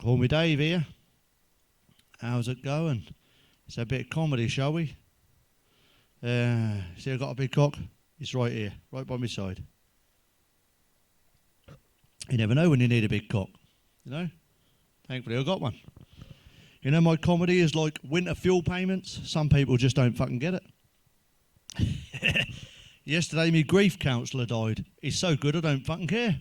Call me Dave here. How's it going? It's a bit of comedy, shall we? See, I got a big cock. It's right here, right by my side. You never know when you need a big cock, you know? Thankfully, I got one. You know, my comedy is like winter fuel payments. Some people just don't fucking get it. Yesterday, my grief counsellor died. He's so good, I don't fucking care.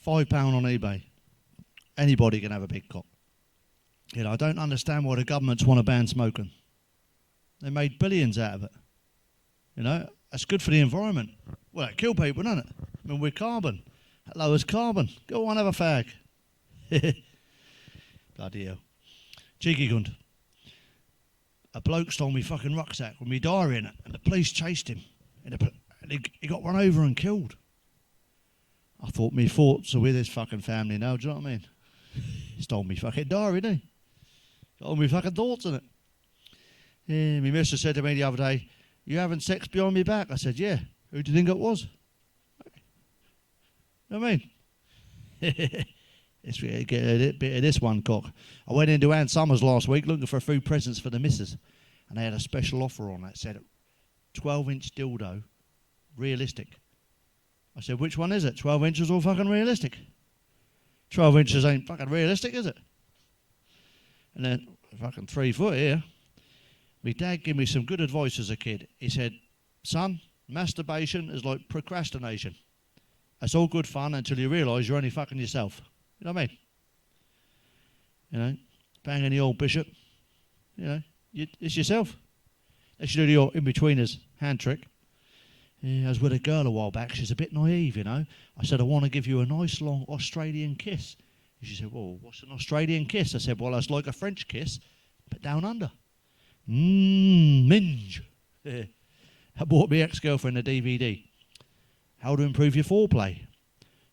£5 on eBay. Anybody can have a big cock. You know, I don't understand why the governments want to ban smoking. They made billions out of it. You know, that's good for the environment. Well, it kill people, doesn't it? I mean, we're carbon. That lowers carbon. Go on, have a fag. Bloody hell. Cheeky cunt. A bloke stole me fucking rucksack with me diary in it, and the police chased him. And he got run over and killed. I thought me thoughts are with his fucking family now, do you know what I mean? He stole me fucking diary, didn't he? Got all me fucking thoughts in it. Yeah, my mistress said to me the other day, "You having sex behind me back?" I said, "Yeah." "Who do you think it was?" You know what I mean? Let's get a bit of this one cock. I went into Ann Summers last week looking for food presents for the missus, and they had a special offer on that. It said 12-inch dildo, realistic. I said, "Which one is it? 12 inches or fucking realistic?" 12 inches ain't fucking realistic, is it? And then, fucking 3 foot here. My dad gave me some good advice as a kid. He said, "Son, masturbation is like procrastination. It's all good fun until you realise you're only fucking yourself." You know what I mean? You know, banging the old bishop. You know, it's yourself. They should do the old in-betweeners hand trick. Yeah, I was with a girl a while back. She's a bit naive, you know. I said, "I want to give you a nice long Australian kiss." And she said, "Well, what's an Australian kiss?" I said, "Well, that's like a French kiss, but down under." Minge. Yeah. I bought my ex-girlfriend a DVD. How to improve your foreplay.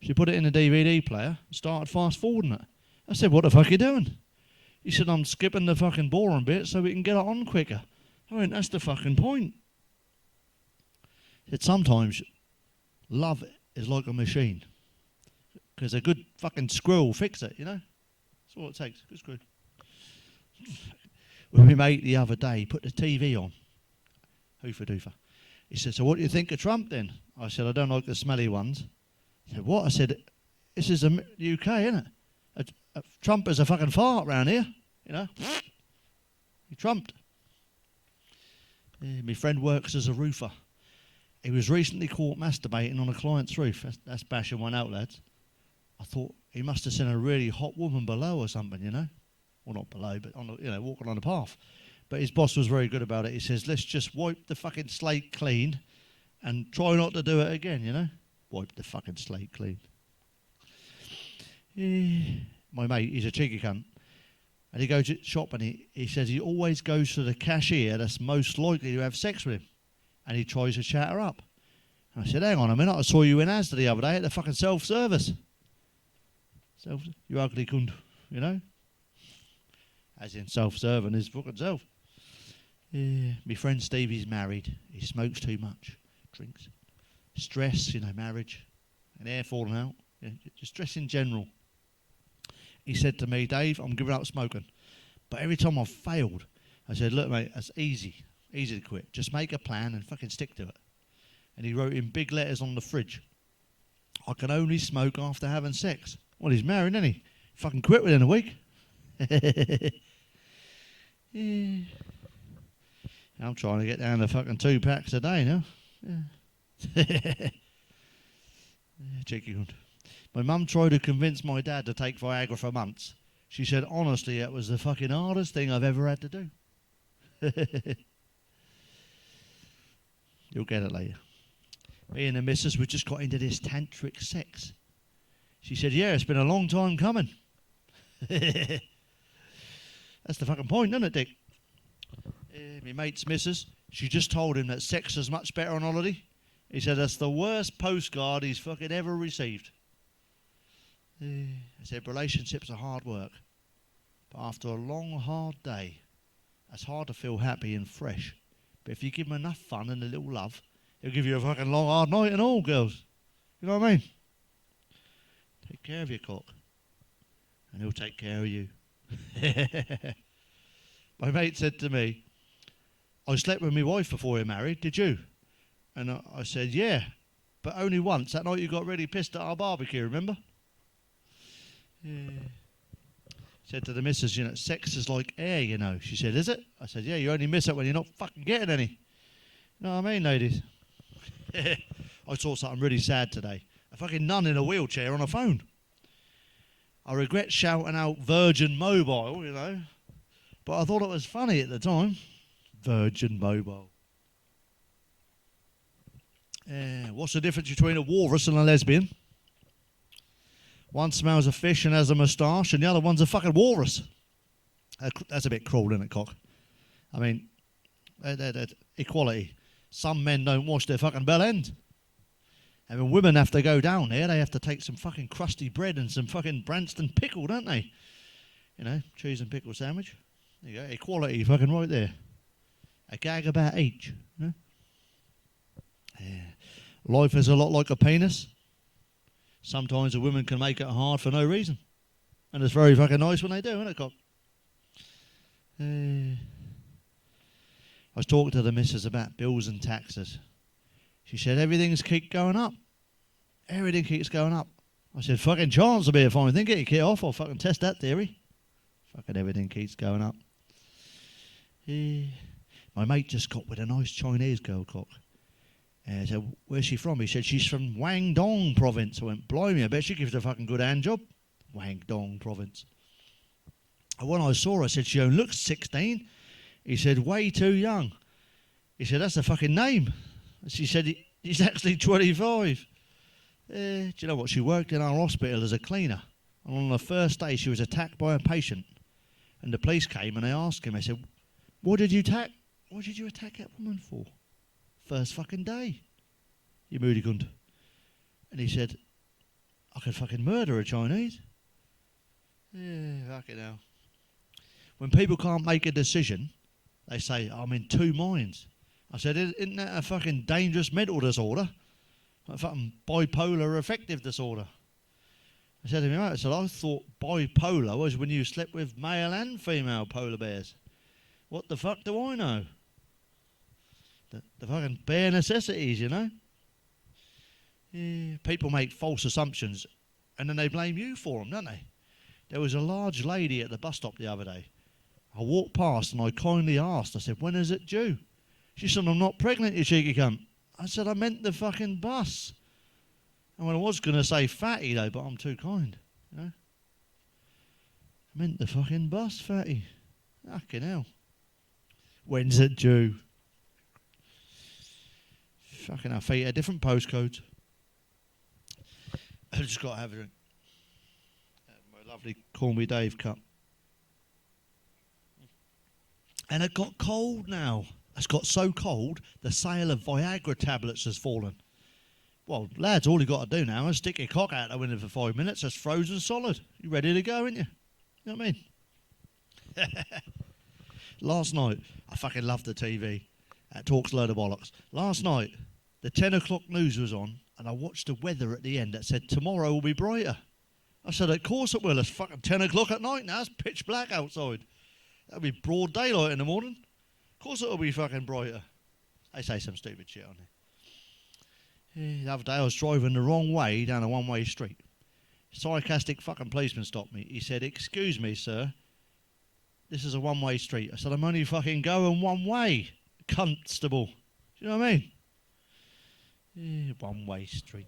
She put it in the DVD player and started fast-forwarding it. I said, "What the fuck are you doing?" He said, "I'm skipping the fucking boring bit so we can get it on quicker." I went, "That's the fucking point." He said, "Sometimes love is like a machine. Because a good fucking screw will fix it, you know? That's all it takes, good screw." With my mate the other day, he put the TV on. Hoofer doofer. He said, "So what do you think of Trump then?" I said, "I don't like the smelly ones." He said, "What?" I said, "This is the UK, isn't it? Trump is a fucking fart round here, you know? He trumped." Yeah, my friend works as a roofer. He was recently caught masturbating on a client's roof. That's bashing one out, lads. I thought he must have seen a really hot woman below or something, you know? Well, not below, but on the, you know, walking on the path. But his boss was very good about it. He says, "Let's just wipe the fucking slate clean and try not to do it again," you know? Wipe the fucking slate clean. Yeah. My mate, he's a cheeky cunt. And he goes to shop and he says he always goes to the cashier that's most likely to have sex with him. And he tries to chat her up. And I said, "Hang on a minute, I saw you in Asda the other day at the fucking self-service. You ugly cunt, you know? As in self-serving his fucking self. Yeah. My friend Stevie's married. He smokes too much. Drinks. Stress, you know, marriage. And hair falling out. Yeah, just stress in general. He said to me, "Dave, I'm giving up smoking. But every time I've failed," I said, "Look, mate, that's easy. Easy to quit. Just make a plan and fucking stick to it." And he wrote in big letters on the fridge, "I can only smoke after having sex." Well, he's married, isn't he? Fucking quit within a week. Yeah. I'm trying to get down to fucking 2 packs a day now. Yeah. Cheeky cunt. My mum tried to convince my dad to take Viagra for months. She said, honestly, it was the fucking hardest thing I've ever had to do. You'll get it later. Me and the missus, we just got into this tantric sex. She said, "Yeah, it's been a long time coming." That's the fucking point, isn't it, Dick? My mate's missus, she just told him that sex is much better on holiday. He said that's the worst postcard he's fucking ever received. I said, relationships are hard work. But after a long, hard day, it's hard to feel happy and fresh. But if you give him enough fun and a little love, he'll give you a fucking long, hard night and all, girls. You know what I mean? Take care of your cock, and he'll take care of you. My mate said to me, I slept with my wife before we married, did you? And I said, yeah, but only once. That night you got really pissed at our barbecue, remember? Yeah. Said to the missus, sex is like air, She said, is it? I said, yeah, you only miss it when you're not fucking getting any. You know what I mean, ladies? I saw something really sad today. A fucking nun in a wheelchair on a phone. I regret shouting out Virgin Mobile, but I thought it was funny at the time. Virgin Mobile. What's the difference between a walrus and a lesbian? One smells of fish and has a moustache, and the other one's a fucking walrus. That's a bit cruel, isn't it, cock? I mean, equality. Some men don't wash their fucking bell end. And when women have to go down there, they have to take some fucking crusty bread and some fucking Branston pickle, don't they? Cheese and pickle sandwich. There you go, equality fucking right there. A gag about each. Yeah. Life is a lot like a penis. Sometimes a woman can make it hard for no reason. And it's very fucking nice when they do, isn't it, cock? I was talking to the missus about bills and taxes. She said, everything's keep going up. Everything keeps going up. I said, fucking chance will be a fine thing. Get your kit off. I'll fucking test that theory. Fucking everything keeps going up. My mate just got with a nice Chinese girl, cock. I said, where's she from? He said, she's from Guangdong province. I went, blimey, I bet she gives a fucking good hand job. Guangdong province. And when I saw her, I said, she only looks 16. He said, way too young. He said, that's a fucking name. She said, he's actually 25. Do you know what? She worked in our hospital as a cleaner. And on the first day, she was attacked by a patient. And the police came and they asked him, they said, what did you attack that woman for? First fucking day. You moody cunt. And he said, I could fucking murder a Chinese. Yeah, fucking hell. When people can't make a decision, they say, I'm in two minds. I said, isn't that a fucking dangerous mental disorder? A fucking bipolar affective disorder. I said to him, I thought bipolar was when you slept with male and female polar bears. What the fuck do I know? The fucking bare necessities, Yeah, people make false assumptions and then they blame you for them, don't they? There was a large lady at the bus stop the other day. I walked past and I kindly asked, I said, when is it due? She said, I'm not pregnant, you cheeky cunt. I said, I meant the fucking bus. And I was going to say fatty though, but I'm too kind, I meant the fucking bus, fatty. Fucking hell. When's it due? Fucking hell, feet are different postcodes. I just got to have a drink. My lovely Call Me Dave cup. And it got cold now. It's got so cold, the sale of Viagra tablets has fallen. Well, lads, all you got to do now is stick your cock out the window for 5 minutes. It's frozen solid. You ready to go, ain't you? You know what I mean? Last night, I fucking loved the TV. It talks a load of bollocks. Last night, the 10 o'clock news was on, and I watched the weather at the end that said, tomorrow will be brighter. I said, of course it will. It's fucking 10 o'clock at night now. It's pitch black outside. That'll be broad daylight in the morning. Of course it'll be fucking brighter. They say some stupid shit on there. The other day I was driving the wrong way down a one-way street. Sarcastic fucking policeman stopped me. He said, excuse me, sir. This is a one-way street. I said, I'm only fucking going one way, constable. Do you know what I mean? One-way street.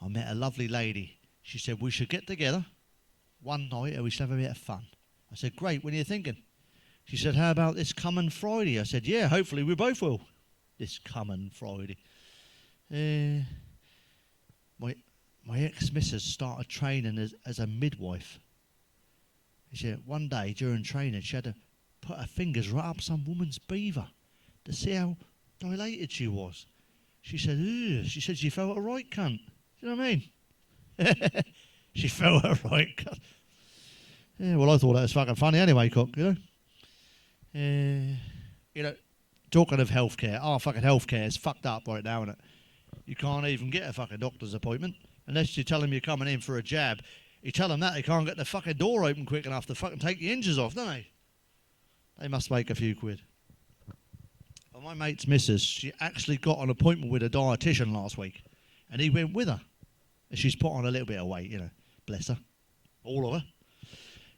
I met a lovely lady. She said, we should get together one night and we should have a bit of fun. I said, great, when are you thinking? She said, how about this coming Friday? I said, yeah, hopefully we both will. This coming Friday. My ex-missus started training as a midwife. She said, one day during training, she had to put her fingers right up some woman's beaver to see how dilated she was. She said, ugh. She said she felt a right cunt. Do you know what I mean? She felt a right cunt. Yeah, well, I thought that was fucking funny anyway, cock, talking of healthcare, fucking healthcare is fucked up right now, isn't it? You can't even get a fucking doctor's appointment unless you tell them you're coming in for a jab. You tell them that, they can't get the fucking door open quick enough to fucking take the hinges off, don't they? They must make a few quid. Well, my mate's missus, she actually got an appointment with a dietitian last week, and he went with her. And she's put on a little bit of weight, bless her, all of her,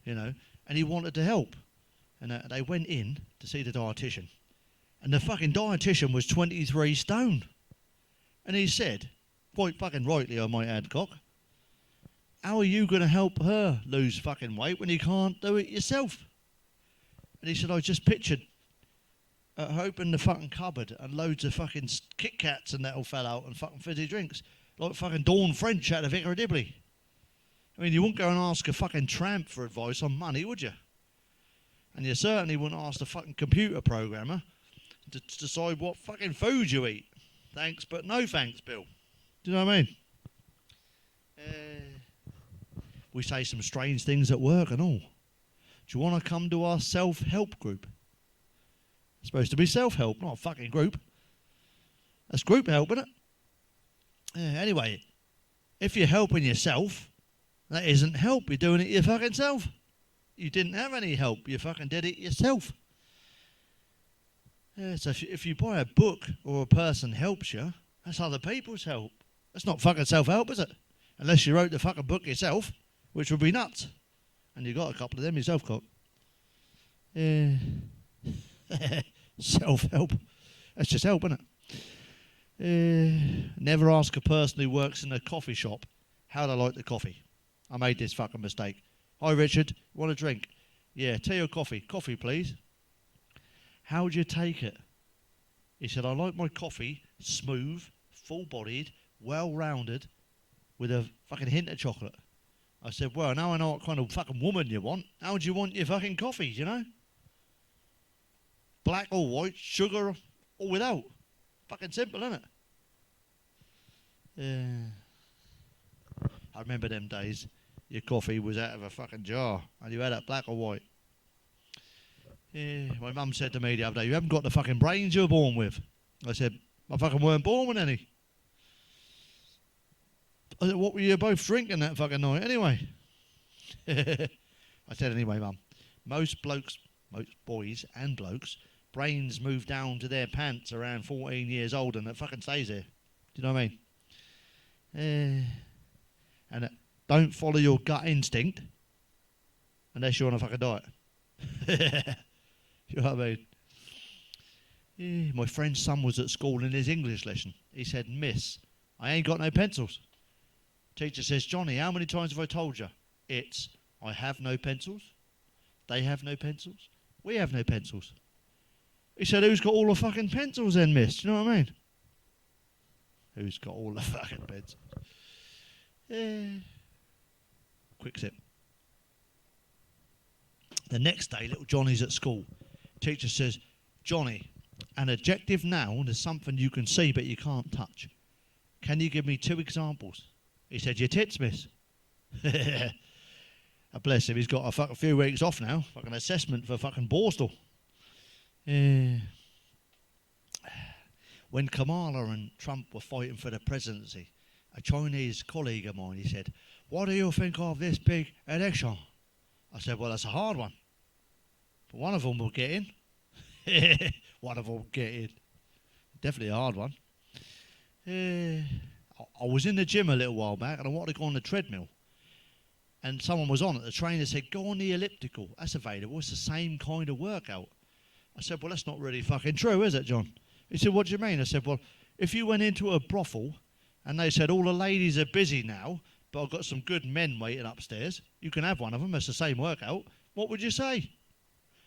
and he wanted to help. And they went in to see the dietitian, and the fucking dietitian was 23 stone. And he said, quite fucking rightly, I might add, cock, how are you going to help her lose fucking weight when you can't do it yourself? And he said, I just pictured her opening the fucking cupboard and loads of fucking Kit Kats and that all fell out and fucking fizzy drinks. Like fucking Dawn French out of Vicar of Dibley. I mean, you wouldn't go and ask a fucking tramp for advice on money, would you? And you certainly wouldn't ask the fucking computer programmer to decide what fucking food you eat. Thanks, but no thanks, Bill. Do you know what I mean? We say some strange things at work and all. Do you want to come to our self-help group? It's supposed to be self-help, not a fucking group. That's group help, isn't it? Anyway, if you're helping yourself, that isn't help. You're doing it your fucking self. You didn't have any help. You fucking did it yourself. So if you buy a book or a person helps you, that's other people's help. That's not fucking self-help, is it? Unless you wrote the fucking book yourself, which would be nuts. And you got a couple of them yourself, cock. Self-help. That's just help, isn't it? Never ask a person who works in a coffee shop how they like the coffee. I made this fucking mistake. Hi, Richard. Want a drink? Yeah, tea or coffee? Coffee, please. How would you take it? He said, I like my coffee smooth, full-bodied, well-rounded, with a fucking hint of chocolate. I said, well, now I know what kind of fucking woman you want. How would you want your fucking coffee, Black or white, sugar or without. Fucking simple, isn't it? I remember them days. Your coffee was out of a fucking jar and you had it black or white. My mum said to me the other day, you haven't got the fucking brains you were born with. I said, I fucking weren't born with any. I said, what were you both drinking that fucking night anyway? I said, anyway, Mum, most boys and blokes, brains move down to their pants around 14 years old and it fucking stays there. Do you know what I mean? And don't follow your gut instinct unless you're on a fucking diet. You know what I mean? My friend's son was at school in his English lesson. He said, Miss, I ain't got no pencils. Teacher says, Johnny, how many times have I told you? It's, I have no pencils. They have no pencils. We have no pencils. He said, who's got all the fucking pencils then, miss? Do you know what I mean? Who's got all the fucking pencils? Quick sip. The next day, little Johnny's at school. Teacher says, Johnny, an adjective noun is something you can see but you can't touch. Can you give me 2 examples? He said, your tits, miss. Bless him, he's got a fucking few weeks off now. Fucking assessment for fucking Borstal. When Kamala and Trump were fighting for the presidency, a Chinese colleague of mine, he said, what do you think of this big election? I said, well, that's a hard one. But one of them will get in. One of them will get in. Definitely a hard one. I was in the gym a little while back and I wanted to go on the treadmill. And someone was on it. The trainer said, go on the elliptical. That's available. It's the same kind of workout. I said, well, that's not really fucking true, is it, John? He said, what do you mean? I said, well, if you went into a brothel and they said, all the ladies are busy now, but I've got some good men waiting upstairs, you can have one of them. It's the same workout. What would you say?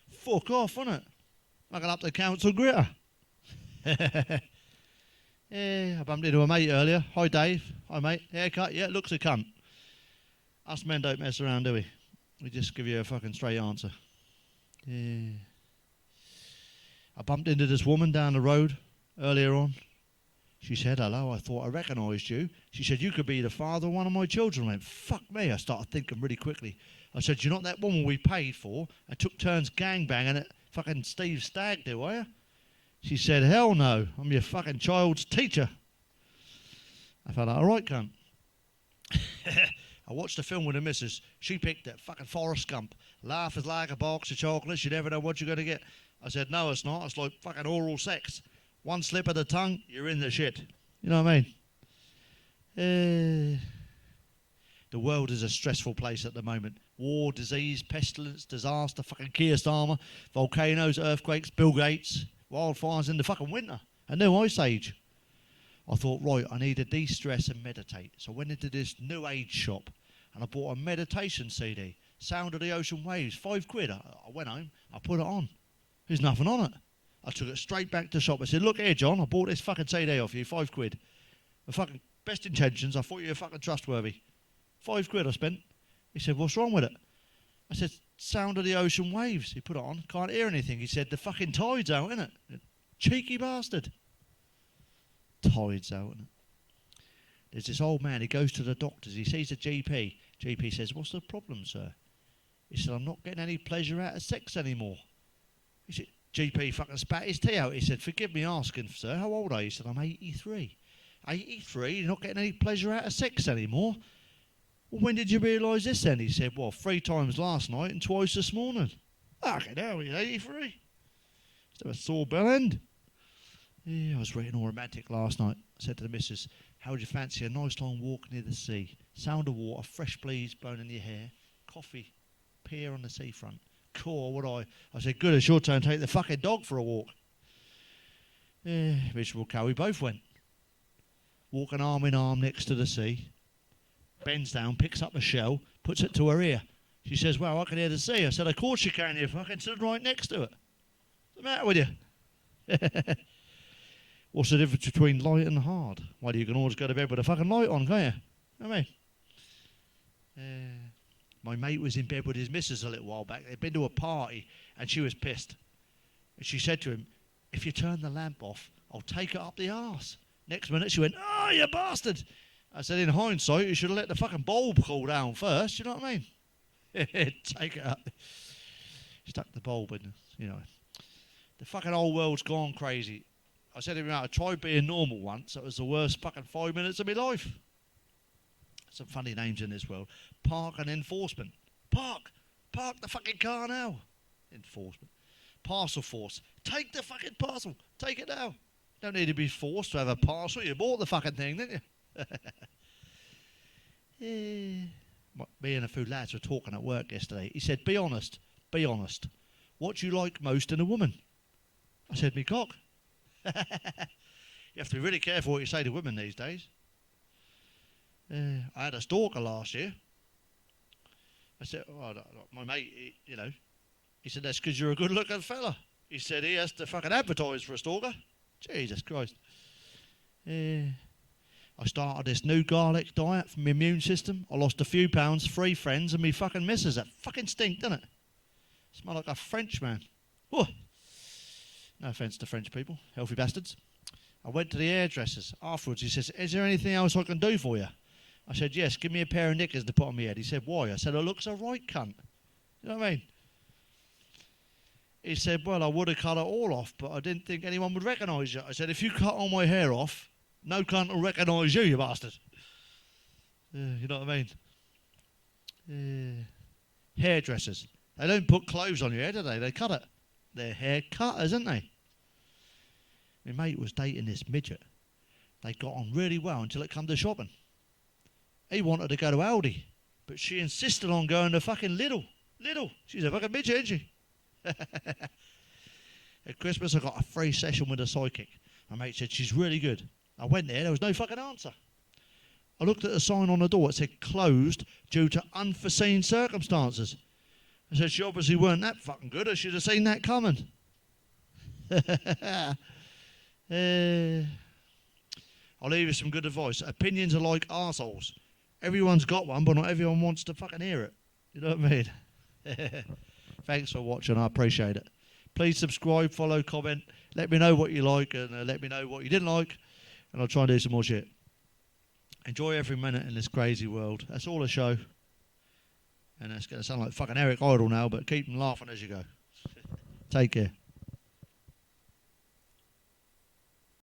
Fuck off, wouldn't it? I got up to council gritter. I bumped into a mate earlier. Hi, Dave. Hi, mate. Haircut? Yeah, looks a cunt. Us men don't mess around, do we? We just give you a fucking straight answer. I bumped into this woman down the road earlier on. She said, hello, I thought I recognised you. She said, you could be the father of one of my children. I went, fuck me. I started thinking really quickly. I said, you're not that woman we paid for and took turns gangbanging at fucking Steve Stag do, are you? She said, hell no, I'm your fucking child's teacher. felt like, all right, cunt. I watched a film with the missus. She picked it, fucking Forrest Gump. Life is like a box of chocolates. You never know what you're going to get. I said, no, it's not. It's like fucking oral sex. One slip of the tongue, you're in the shit. You know what I mean? The world is a stressful place at the moment. War, disease, pestilence, disaster, fucking Keir Starmer, volcanoes, earthquakes, Bill Gates, wildfires in the fucking winter, a new ice age. I thought, right, I need to de-stress and meditate. So I went into this new age shop and I bought a meditation CD, Sound of the Ocean Waves, £5. I went home, I put it on. There's nothing on it. I took it straight back to the shop. I said, look here, John, I bought this fucking CD off you, £5. The fucking best intentions, I thought you were fucking trustworthy. £5 I spent. He said, what's wrong with it? I said, Sound of the Ocean Waves. He put it on, can't hear anything. He said, the fucking tide's out, innit? Cheeky bastard. Tide's out, innit? There's this old man, he goes to the doctors, he sees a GP. GP says, what's the problem, sir? He said, I'm not getting any pleasure out of sex anymore. He said, GP fucking spat his tea out. He said, forgive me asking, sir, how old are you? He said, I'm 83. 83? You're not getting any pleasure out of sex anymore? Well, when did you realise this then? He said, well, 3 times last night and twice this morning. Fucking hell, he's 83. Still a sore bell end. Yeah, I was reading all romantic last night. I said to the missus, how would you fancy a nice long walk near the sea? Sound of water, fresh breeze blowing in your hair, coffee, pier on the seafront. Cool, would I? I said, good, it's your turn to take the fucking dog for a walk. Yeah, miserable cow, we both went. Walking arm in arm next to the sea. Bends down, picks up a shell, puts it to her ear. She says, well, I can hear the sea. I said, of course you can, you fucking stood right next to it. What's the matter with you? What's the difference between light and hard? Well, you can always go to bed with a fucking light on, can't you? You know what I mean? My mate was in bed with his missus a little while back. They'd been to a party and she was pissed. And she said to him, if you turn the lamp off, I'll take it up the arse. Next minute she went, oh, you bastard. I said, in hindsight, you should have let the fucking bulb cool down first, you know what I mean? Take it up. Stuck the bulb in, you know. The fucking whole world's gone crazy. I said to him, I tried being normal once. It was the worst fucking 5 minutes of my life. Some funny names in this world. Park and enforcement. Park the fucking car now. Enforcement. Parcel force. Take the fucking parcel. Take it now. Don't need to be forced to have a parcel. You bought the fucking thing, didn't you? Yeah. Me and a few lads were talking at work yesterday. He said, be honest. What do you like most in a woman? I said, me cock. You have to be really careful what you say to women these days. I had a stalker last year. I said, oh, my mate, he said, that's because you're a good-looking fella. He said he has to fucking advertise for a stalker. Jesus Christ. I started this new garlic diet for my immune system. I lost a few pounds, 3 friends, and me fucking missus. That fucking stink, doesn't it? Smell like a Frenchman. Whoa. No offence to French people, healthy bastards. I went to the hairdressers. Afterwards, he says, is there anything else I can do for you? I said, yes, give me a pair of knickers to put on my head. He said, why? I said, it looks a right cunt. You know what I mean? He said, well, I would have cut it all off, but I didn't think anyone would recognise you. I said, if you cut all my hair off, no cunt will recognise you, you bastard. You know what I mean? Hairdressers. They don't put clothes on your head, do they? They cut it. They're hair cutters, aren't they? My mate was dating this midget. They got on really well until it come to shopping. He wanted to go to Aldi, but she insisted on going to fucking Lidl. She's a fucking midget, isn't she? At Christmas, I got a free session with a psychic. My mate said, she's really good. I went there was no fucking answer. I looked at the sign on the door. It said, closed due to unforeseen circumstances. I said, she obviously weren't that fucking good. I should have seen that coming. I'll leave you some good advice. Opinions are like arseholes. Everyone's got one, but not everyone wants to fucking hear it. You know what I mean? Thanks for watching. I appreciate it. Please subscribe, follow, comment. Let me know what you like and let me know what you didn't like. And I'll try and do some more shit. Enjoy every minute in this crazy world. That's all a show. And it's going to sound like fucking Eric Idle now, but keep them laughing as you go. Take care.